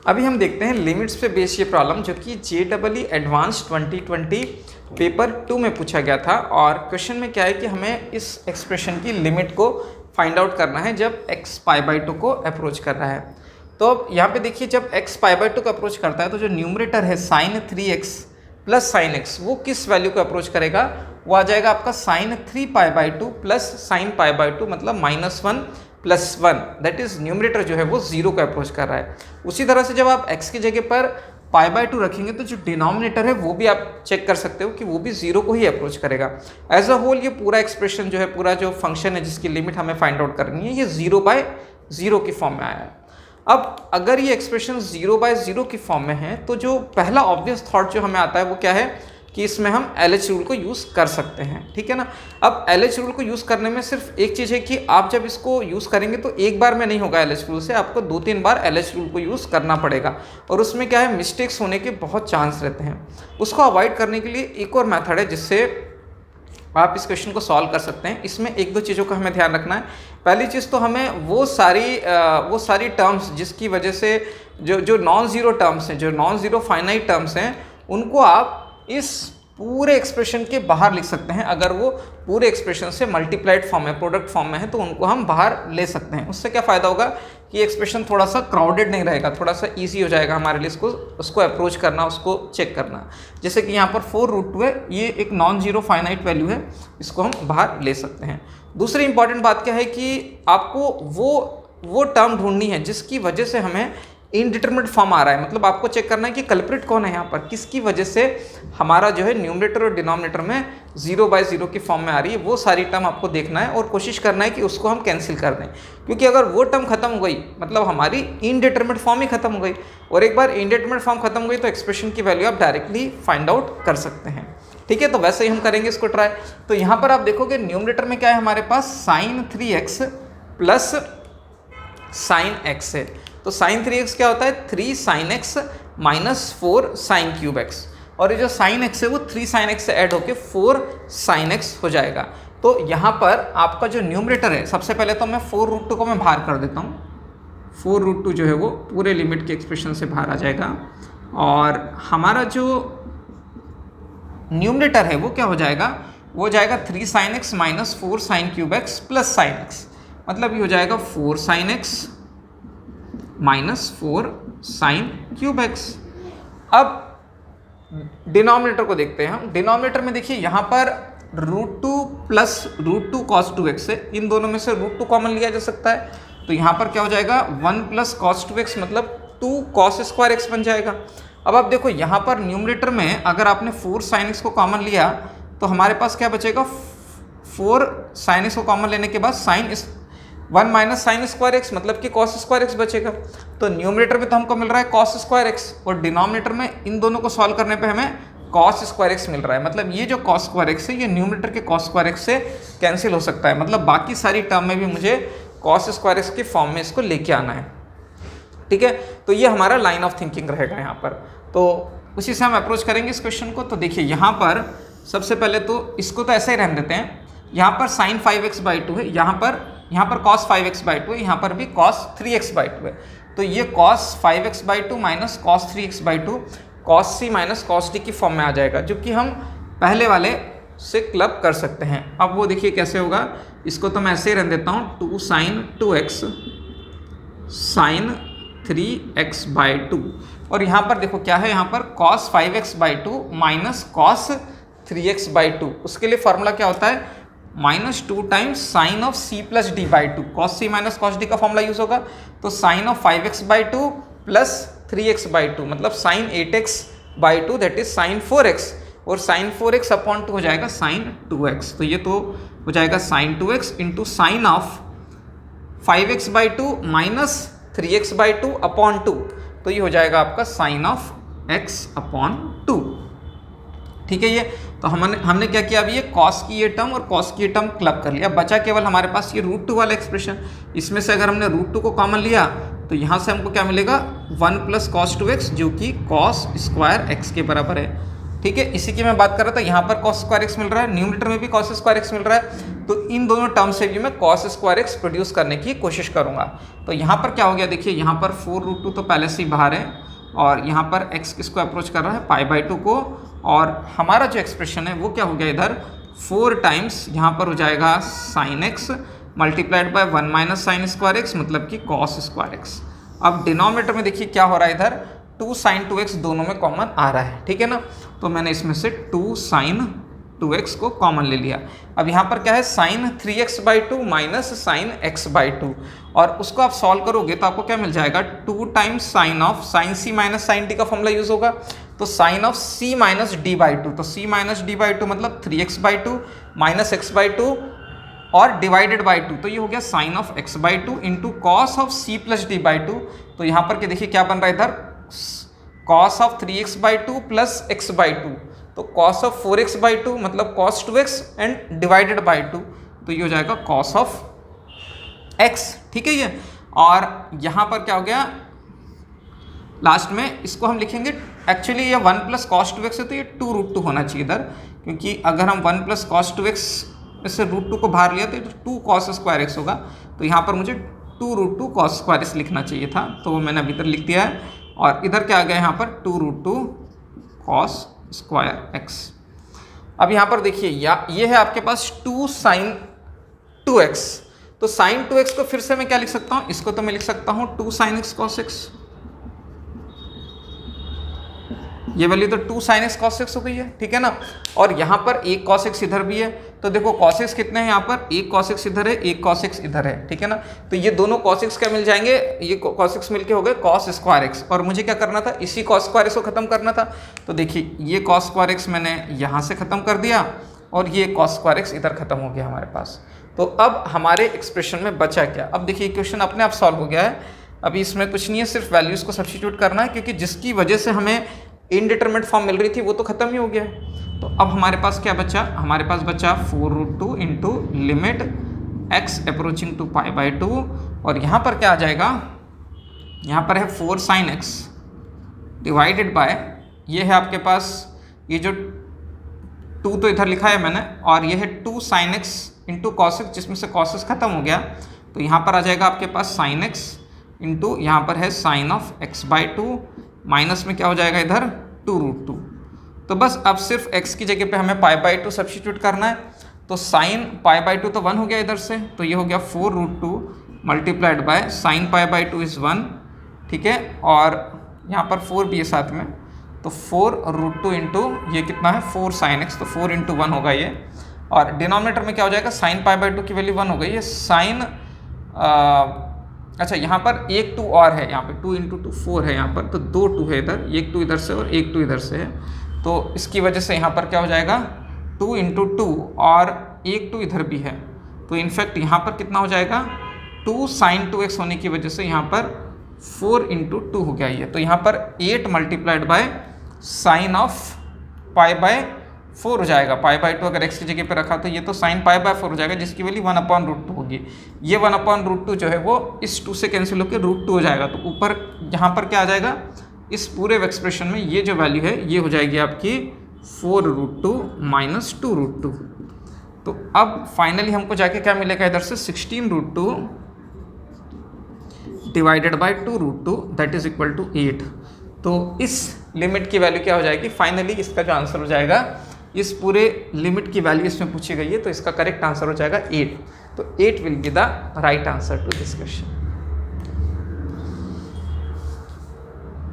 अभी हम देखते हैं लिमिट्स पे बेस्ड ये प्रॉब्लम जो कि JEE एडवांस 2020 पेपर 2 में पूछा गया था। और क्वेश्चन में क्या है कि हमें इस एक्सप्रेशन की लिमिट को फाइंड आउट करना है जब x π/2 को अप्रोच कर रहा है। तो अब यहाँ पे देखिए, जब x π/2 को अप्रोच करता है तो जो न्यूमरेटर है sin 3x plus sine x वो किस वैल्यू को अप्रोच करेगा, वो आ जाएगा आपका sin 3π/2 प्लस sin π/2 मतलब -1 प्लस 1, दैट इज न्यूमरेटर जो है वो 0 को अप्रोच कर रहा है। उसी तरह से जब आप x की जगह पर π/2 रखेंगे तो जो डिनोमिनेटर है वो भी आप चेक कर सकते हो कि वो भी 0 को ही अप्रोच करेगा। एज अ होल ये पूरा एक्सप्रेशन जो है, पूरा जो फंक्शन है जिसकी लिमिट हमें फाइंड आउट करनी है, ये 0/0 की फॉर्म में आया है। अब अगर ये एक्सप्रेशन 0/0 की फॉर्म में है तो जो पहला ऑब्वियस थॉट जो हमें आता है वो क्या है कि इसमें हम LH रूल को यूज़ कर सकते हैं, ठीक है ना। अब LH रूल को यूज़ करने में सिर्फ एक चीज़ है कि आप जब इसको यूज़ करेंगे तो एक बार में नहीं होगा LH रूल से, आपको 2-3 बार LH रूल को यूज़ करना पड़ेगा। और उसमें क्या है, मिस्टेक्स होने के बहुत चांस रहते हैं। उसको अवॉइड करने के लिए एक और मेथड है जिससे आप इस क्वेश्चन को सॉल्व कर सकते हैं। इसमें 1-2 चीज़ों का हमें ध्यान रखना है। पहली चीज़ तो हमें वो सारी टर्म्स जिसकी वजह से जो नॉन ज़ीरो टर्म्स हैं, जो नॉन ज़ीरो फाइनाइट टर्म्स हैं, उनको आप इस पूरे एक्सप्रेशन के बाहर लिख सकते हैं। अगर वो पूरे एक्सप्रेशन से मल्टीप्लाइड फॉर्म में, प्रोडक्ट फॉर्म में है, तो उनको हम बाहर ले सकते हैं। उससे क्या फ़ायदा होगा कि एक्सप्रेशन थोड़ा सा क्राउडेड नहीं रहेगा, थोड़ा सा इजी हो जाएगा हमारे लिए उसको अप्रोच करना, उसको चेक करना। जैसे कि यहाँ पर 4√2 है, ये एक नॉन जीरो फाइनाइट वैल्यू है, इसको हम बाहर ले सकते हैं। दूसरी इंपॉर्टेंट बात क्या है कि आपको वो टर्म ढूंढनी है जिसकी वजह से हमें इनडिटरमिनेट फॉर्म आ रहा है। मतलब आपको चेक करना है कि कल्प्रिट कौन है यहाँ पर, किसकी वजह से हमारा जो है न्यूमरेटर और डिनोमिनेटर में 0/0 की फॉर्म में आ रही है। वो सारी टर्म आपको देखना है और कोशिश करना है कि उसको हम कैंसिल कर दें, क्योंकि अगर वो टर्म खत्म हो गई मतलब हमारी इनडिटरमिनेट फॉर्म ही खत्म हो गई। और एक बार इनडिटरमिनेट फॉर्म खत्म हो गई तो एक्सप्रेशन की वैल्यू आप डायरेक्टली फाइंड आउट कर सकते हैं, ठीक है। तो वैसे ही हम करेंगे इसको ट्राई। तो यहाँ पर आप देखोगे न्यूमरेटर में क्या है हमारे पास, sin 3x plus sin x है। तो sin 3x क्या होता है, 3 sin x minus 4 sin cube x, और ये जो sin x है वो 3 sin x से ऐड होके 4 sin x हो जाएगा। तो यहाँ पर आपका जो न्यूमरेटर है, सबसे पहले तो मैं 4√2 को मैं बाहर कर देता हूँ। 4√2 जो है वो पूरे लिमिट के एक्सप्रेशन से बाहर आ जाएगा, और हमारा जो न्यूमरेटर है वो क्या हो जाएगा, वो जाएगा 3 sin x minus 4 sin cube x plus sin x, मतलब ये हो जाएगा 4 sin x minus 4 sin cube x। अब डिनोमिनेटर को देखते हैं हम। डिनोमिनेटर में देखिए यहाँ पर √2 प्लस √2 cos 2x है, इन दोनों में से √2 कॉमन लिया जा सकता है। तो यहाँ पर क्या हो जाएगा, 1 प्लस cos 2x मतलब 2 cos स्क्वायर x बन जाएगा। अब आप देखो यहाँ पर न्यूमरेटर में अगर आपने 4 sin x को कॉमन लिया तो हमारे पास क्या बचेगा, 4 sin x को कॉमन लेने के बाद 1 माइनस साइन स्क्वायर एक्स मतलब कि cos स्क्वायर एक्स बचेगा। तो न्यूमरेटर में तो हमको मिल रहा है cos स्क्वायर एक्स, और डिनोमिनेटर में इन दोनों को सॉल्व करने पे हमें cos स्क्वायर एक्स मिल रहा है। मतलब ये जो cos स्क्वायर एक्स है ये न्यूमरेटर के cos स्क्वायर एक्स से कैंसिल हो सकता है। मतलब बाकी सारी टर्म में भी मुझे cos स्क्वायर एक्स की फॉर्म में इसको लेके आना है, ठीक है। तो ये हमारा लाइन ऑफ थिंकिंग रहेगा यहाँ पर। तो उसी से हम अप्रोच करेंगे इस क्वेश्चन को। तो देखिए यहाँ पर सबसे पहले तो इसको तो ऐसे ही रहने देते हैं। यहाँ पर sin 5x/2 है, यहाँ पर cos 5x/2 है, यहाँ पर भी cos 3x/2 है। तो ये cos 5x/2 minus cos 3x/2 cos c minus cos d की फॉर्म में आ जाएगा, जो कि हम पहले वाले से क्लब कर सकते हैं। अब वो देखिए कैसे होगा, इसको तो मैं ऐसे ही रहने देता हूँ, 2 sin 2x sin 3x/2, और यहाँ पर देखो क्या है, यहाँ पर cos 5x/2 minus cos 3x/2। उसके लिए फॉर्मूला क्या होता है, -2 times sign of c plus d/2, cos c minus cos d का फॉर्मूला यूज होगा। तो sign of 5x/2 plus 3x/2 मतलब sign 8x/2 that is sine 4x, और साइन 4x अपॉन 2 हो जाएगा साइन 2x। तो ये तो हो जाएगा sine 2x into sine of 5x/2 minus 3x/2 upon 2, तो ये हो जाएगा आपका साइन ऑफ x अपॉन 2, ठीक है। ये तो हमने क्या किया, अभी ये cos की ये टर्म और cos की ये टर्म क्लब कर लिया। बचा केवल हमारे पास ये √2 वाला एक्सप्रेशन। इसमें से अगर हमने √2 को कॉमन लिया तो यहाँ से हमको क्या मिलेगा, 1 प्लस cos 2x जो कि cos स्क्वायर x के बराबर है। ठीक है, इसी की मैं बात कर रहा था। यहाँ पर cos स्क्वायर एक्स मिल रहा है, न्यूमरेटर में भी cos स्क्वायर एक्स मिल रहा है, तो इन दोनों टर्म से भी मैं cos स्क्वायर एक्स प्रोड्यूस करने की कोशिश करूंगा। तो यहाँ पर क्या हो गया, देखिए यहाँ पर 4√2 तो पहले से ही बाहर है, और यहाँ पर x किसको अप्रोच कर रहा है, π/2 को, और हमारा जो एक्सप्रेशन है वो क्या हो गया इधर 4 टाइम्स यहाँ पर हो जाएगा sin x multiplied by 1 minus sine square x, मतलब कि cos स्क्वायर एक्स। अब डिनोमिनेटर में देखिए क्या हो रहा है, इधर 2 sin 2x दोनों में कॉमन आ रहा है, ठीक है ना, तो मैंने इसमें से 2 sin 2x को कॉमन ले लिया। अब यहाँ पर क्या है, sin 3x/2 minus sin x/2, और उसको आप सॉल्व करोगे तो आपको क्या मिल जाएगा, 2 times sign of sin c minus sin d का फॉर्मूला यूज होगा, तो sign of c minus d/2, तो c माइनस d/2 मतलब 3x/2 माइनस x/2 और डिवाइडेड बाई 2, तो ये हो गया sine of x/2 into cos of c plus d/2। तो यहाँ पर के देखिए क्या बन रहा है इधर, cos of 3x/2 plus x/2, तो कॉस ऑफ 4x/2 मतलब cos 2x and divided by 2, तो ये हो जाएगा कॉस ऑफ x, ठीक है ये। और यहाँ पर क्या हो गया, लास्ट में इसको हम लिखेंगे, एक्चुअली ये 1 प्लस कॉस 2x है, तो ये 2√2 होना चाहिए इधर, क्योंकि अगर हम 1 प्लस कॉस 2x इससे √2 को बाहर लिया तो 2 cos स्क्वायर एक्स होगा, तो यहाँ पर मुझे 2√2 cos स्क्वायर एक्स लिखना चाहिए था, तो वो मैंने अभी इधर लिख दिया है। और इधर क्या आ गया, यहाँ पर 2√2 cos स्क्वायर एक्स। अब यहाँ पर देखिए ये है आपके पास 2 sin 2x, तो sin 2x को फिर से मैं क्या लिख सकता हूँ, इसको तो मैं लिख सकता हूँ 2 sin x cos x, ये वैल्यू तो 2 sin x cos x हो गई है, ठीक है ना। और यहाँ पर एक cos x इधर भी है, तो देखो cos x कितने हैं, यहाँ पर एक cos x इधर है, एक cos x इधर है, ठीक है ना। तो ये दोनों cos x क्या मिल जाएंगे, ये cos x मिलके हो गए cos स्क्वायर x, और मुझे क्या करना था, इसी cos स्क्वायर x को खत्म करना था। तो देखिए ये cos स्क्वायर x मैंने यहाँ से खत्म कर दिया, और ये cos स्क्वायर x इधर खत्म हो गया हमारे पास। तो अब हमारे एक्सप्रेशन में बचा क्या, अब देखिए इक्वेशन अपने आप सॉल्व हो गया है। अभी इसमें कुछ नहीं है, सिर्फ वैल्यूज़ को सब्स्टिट्यूट करना है, क्योंकि जिसकी वजह से हमें इनडिटरमिनेट फॉर्म मिल रही थी वो तो खत्म ही हो गया है। तो अब हमारे पास क्या बचा, हमारे पास बचा 4√2 into limit x approaching to π/2, और यहाँ पर क्या आ जाएगा, यहाँ पर है 4 sin x डिवाइडेड बाय, ये है आपके पास ये जो 2 तो इधर लिखा है मैंने, और ये है 2 sin x into cos x, जिसमें से cos x खत्म हो गया, तो यहाँ पर आ जाएगा आपके पास sin x इंटू यहाँ पर है साइन ऑफ x/2, माइनस में क्या हो जाएगा इधर 2√2। तो बस अब सिर्फ x की जगह पे हमें π/2 सब्स्टिट्यूट करना है, तो साइन π/2 तो 1 हो गया इधर से, तो ये हो गया 4√2 मल्टीप्लाइड बाय साइन π/2 इज़ 1, ठीक है, और यहाँ पर 4 भी है साथ में, तो 4√2 इंटू ये कितना है 4 sin x, तो 4 इंटू 1 होगा ये, और डिनोमिनेटर में क्या हो जाएगा, साइन π/2 की वैल्यू 1 हो गई है, साइन अच्छा यहाँ पर एक 2 और है, यहाँ पे 2 इंटू 2 4 है, यहाँ पर तो 2 2 है इधर, एक 2 इधर से और एक 2 इधर से है, तो इसकी वजह से यहाँ पर क्या हो जाएगा 2 इंटू 2 और एक 2 इधर भी है, तो इनफैक्ट यहाँ पर कितना हो जाएगा 2 sin 2x होने की वजह से यहाँ पर 4 इंटू 2 हो गया ये, तो यहाँ पर 8 मल्टीप्लाइड बाय साइन ऑफ π/4 हो जाएगा, π/2 अगर x की जगह पे रखा तो ये तो sin π/4 हो जाएगा, जिसकी वैल्यू 1/√2 होगी। ये 1/√2 जो है वो इस 2 से कैंसिल होकर √2 हो जाएगा, तो ऊपर यहाँ पर क्या आ जाएगा, इस पूरे एक्सप्रेशन में ये जो वैल्यू है ये हो जाएगी आपकी 4√2 माइनस 2√2। तो अब फाइनली हमको जाके क्या मिलेगा इधर से 16√2 divided by 2√2 that is equal to 8। तो इस लिमिट की वैल्यू क्या हो जाएगी, फाइनली इसका जो आंसर हो जाएगा, इस पूरे लिमिट की वैल्यू इसमें पूछी गई है, तो इसका करेक्ट आंसर हो जाएगा 8। तो 8 will be the right answer to this question.